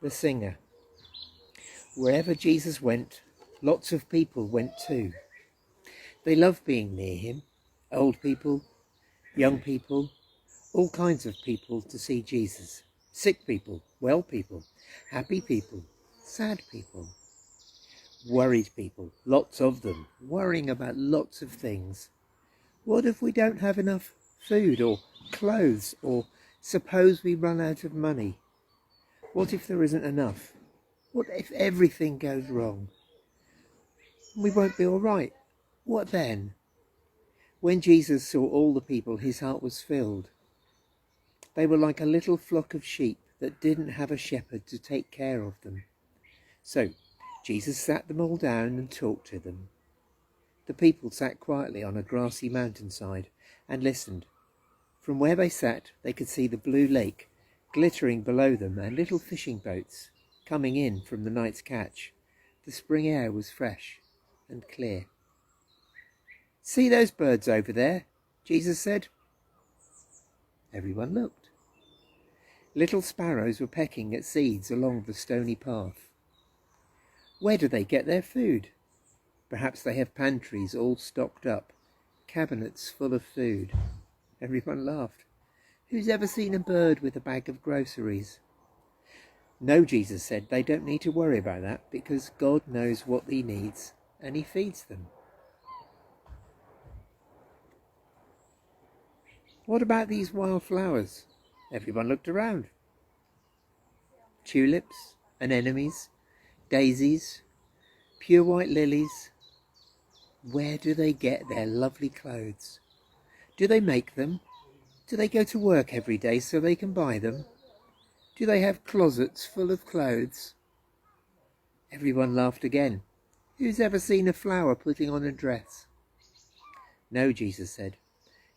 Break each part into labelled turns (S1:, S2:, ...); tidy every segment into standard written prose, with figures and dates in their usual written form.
S1: the singer. Wherever Jesus went, lots of people went too. They loved being near him. Old people, young people, all kinds of people to see Jesus. Sick people, well people, happy people, sad people, worried people, lots of them, worrying about lots of things. What if we don't have enough food or clothes, or suppose we run out of money? What if there isn't enough? What if everything goes wrong? We won't be all right. What then? When Jesus saw all the people, his heart was filled. They were like a little flock of sheep that didn't have a shepherd to take care of them. So Jesus sat them all down and talked to them. The people sat quietly on a grassy mountainside and listened. From where they sat, they could see the blue lake glittering below them and little fishing boats coming in from the night's catch. The spring air was fresh and clear. "See those birds over there?" Jesus said. Everyone looked. Little sparrows were pecking at seeds along the stony path. Where do they get their food? Perhaps they have pantries all stocked up, cabinets full of food. Everyone laughed. Who's ever seen a bird with a bag of groceries? No, Jesus said, they don't need to worry about that because God knows what he needs and he feeds them. What about these wild flowers? Everyone looked around. Tulips, anemones, daisies, pure white lilies. Where do they get their lovely clothes? Do they make them? Do they go to work every day so they can buy them? Do they have closets full of clothes? Everyone laughed again. Who's ever seen a flower putting on a dress? No, Jesus said.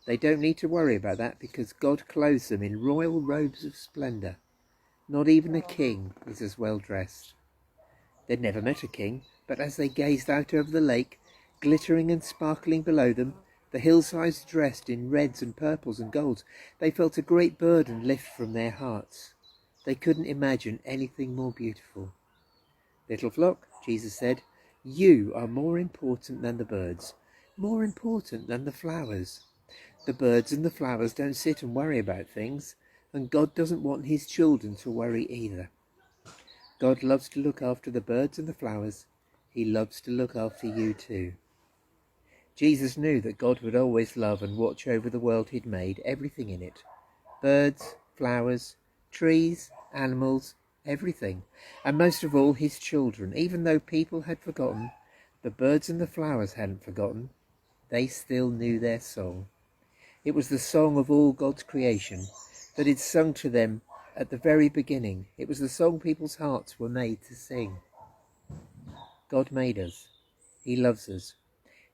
S1: They don't need to worry about that because God clothes them in royal robes of splendour. Not even a king is as well dressed. They'd never met a king, but as they gazed out over the lake, glittering and sparkling below them, the hillsides dressed in reds and purples and golds, they felt a great burden lift from their hearts. They couldn't imagine anything more beautiful. Little flock, Jesus said, you are more important than the birds, more important than the flowers. The birds and the flowers don't sit and worry about things, and God doesn't want his children to worry either. God loves to look after the birds and the flowers. He loves to look after you too. Jesus knew that God would always love and watch over the world he'd made, everything in it. Birds, flowers, trees, animals, everything. And most of all, his children. Even though people had forgotten, the birds and the flowers hadn't forgotten. They still knew their song. It was the song of all God's creation that he'd sung to them at the very beginning. It was the song people's hearts were made to sing. God made us. He loves us.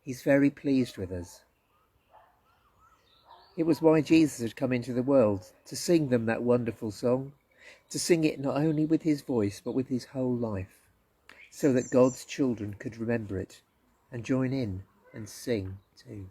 S1: He's very pleased with us. It was why Jesus had come into the world, to sing them that wonderful song, to sing it not only with his voice but with his whole life, so that God's children could remember it and join in and sing too.